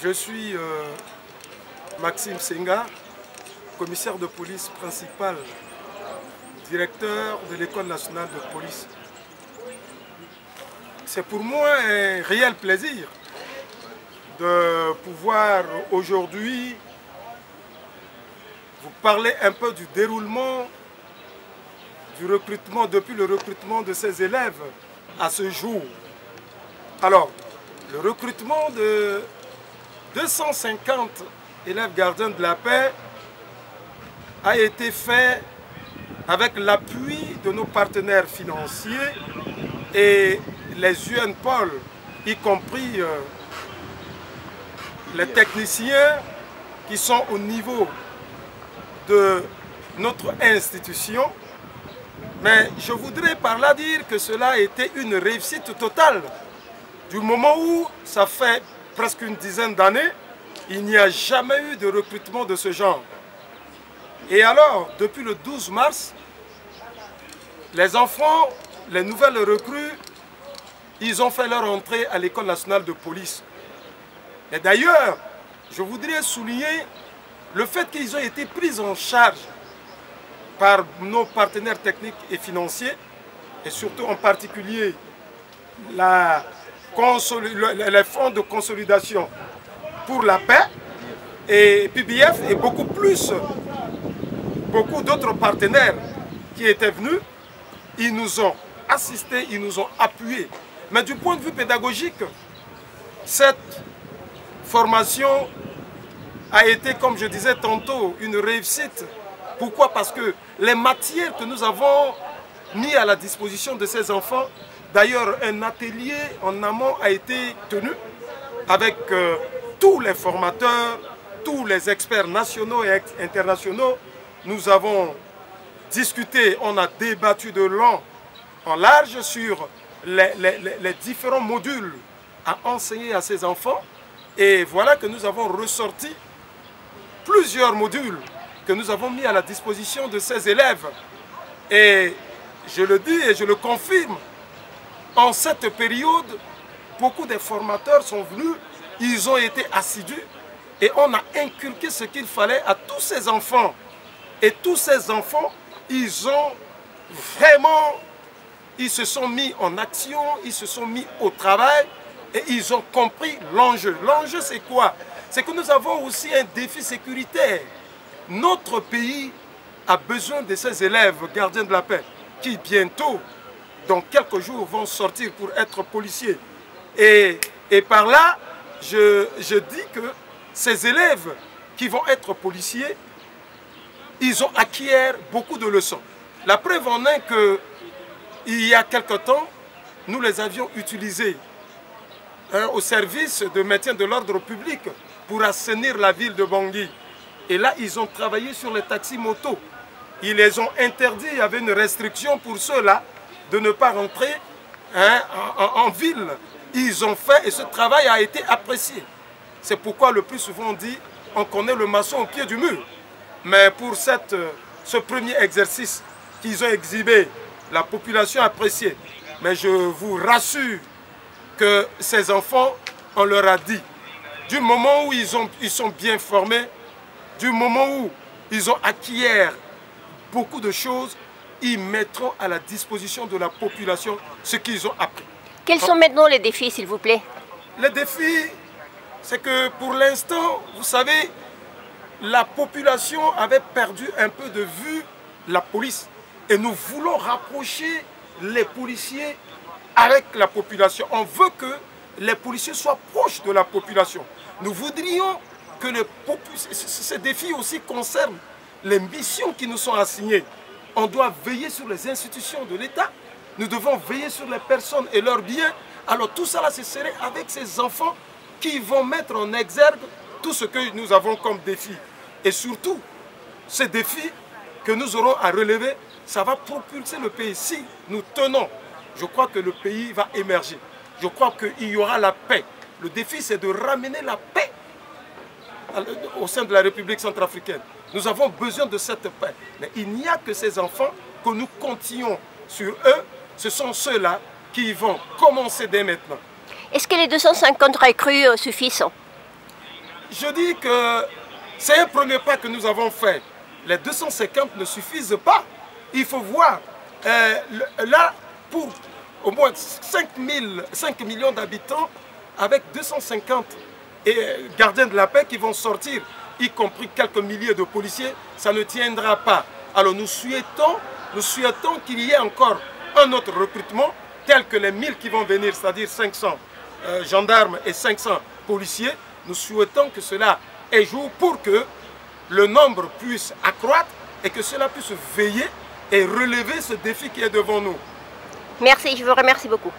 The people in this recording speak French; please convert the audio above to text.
Je suis Maxime Senga, commissaire de police principal, directeur de l'École nationale de police. C'est pour moi un réel plaisir de pouvoir aujourd'hui vous parler un peu du déroulement du recrutement, depuis le recrutement de ces élèves à ce jour. Alors, le recrutement de 250 élèves gardiens de la paix a été fait avec l'appui de nos partenaires financiers et les UNPOL, y compris les techniciens qui sont au niveau de notre institution. Mais je voudrais par là dire que cela a été une réussite totale. Du moment où ça fait presque une dizaine d'années, il n'y a jamais eu de recrutement de ce genre. Et alors, depuis le 12 mars, les enfants, les nouvelles recrues, ils ont fait leur entrée à l'École nationale de police. Et d'ailleurs, je voudrais souligner le fait qu'ils ont été pris en charge par nos partenaires techniques et financiers, et surtout en particulier les fonds de consolidation pour la paix et PBF et beaucoup d'autres partenaires qui étaient venus. Ils nous ont assistés, ils nous ont appuyés. Mais du point de vue pédagogique, cette formation a été, comme je disais tantôt, une réussite. Pourquoi? Parce que les matières que nous avons mises à la disposition de ces enfants, d'ailleurs un atelier en amont a été tenu avec tous les formateurs, tous les experts nationaux et internationaux. Nous avons discuté, on a débattu de long en large sur les différents modules à enseigner à ces enfants. Et voilà que nous avons ressorti plusieurs modules que nous avons mis à la disposition de ces élèves. Et je le dis et je le confirme, en cette période, beaucoup de formateurs sont venus, ils ont été assidus et on a inculqué ce qu'il fallait à tous ces enfants. Et tous ces enfants, ils se sont mis en action, ils se sont mis au travail et ils ont compris l'enjeu. L'enjeu, c'est quoi? C'est que nous avons aussi un défi sécuritaire. Notre pays a besoin de ces élèves gardiens de la paix qui bientôt, dans quelques jours, vont sortir pour être policiers. Et par là, je dis que ces élèves qui vont être policiers, ils ont acquis beaucoup de leçons. La preuve en est qu'il y a quelque temps, nous les avions utilisés au service de maintien de l'ordre public pour assainir la ville de Bangui. Et là, ils ont travaillé sur les taxis motos. Ils les ont interdits, il y avait une restriction pour ceux-là de ne pas rentrer en ville. Ils ont fait et ce travail a été apprécié. C'est pourquoi le plus souvent on dit, on connaît le maçon au pied du mur. Mais pour ce premier exercice qu'ils ont exhibé, la population a apprécié. Mais je vous rassure que ces enfants, on leur a dit, du moment où ils sont bien formés, du moment où ils ont acquis beaucoup de choses, ils mettront à la disposition de la population ce qu'ils ont appris. Quels sont maintenant les défis, s'il vous plaît? Les défis, c'est que pour l'instant, vous savez, la population avait perdu un peu de vue la police. Et nous voulons rapprocher les policiers avec la population. On veut que les policiers soient proches de la population. Nous voudrions que ces défis aussi concernent les missions qui nous sont assignées. On doit veiller sur les institutions de l'État. Nous devons veiller sur les personnes et leurs biens. Alors tout ça, ce serait avec ces enfants qui vont mettre en exergue tout ce que nous avons comme défi. Et surtout, ces défis que nous aurons à relever, ça va propulser le pays. Si nous tenons, je crois que le pays va émerger. Je crois qu'il y aura la paix. Le défi, c'est de ramener la paix au sein de la République centrafricaine. Nous avons besoin de cette paix. Mais il n'y a que ces enfants que nous continuons sur eux. Ce sont ceux-là qui vont commencer dès maintenant. Est-ce que les 250 recrues suffisent? je dis que c'est un premier pas que nous avons fait. Les 250 ne suffisent pas. Il faut voir, là, pour au moins 5 millions d'habitants, avec 250 gardiens de la paix qui vont sortir, y compris quelques milliers de policiers, ça ne tiendra pas. Alors nous souhaitons qu'il y ait encore un autre recrutement, tel que les 1000 qui vont venir, c'est-à-dire 500 gendarmes et 500 policiers. Nous souhaitons que cela ait jour pour que le nombre puisse accroître et que cela puisse veiller et relever ce défi qui est devant nous. Merci, je vous remercie beaucoup.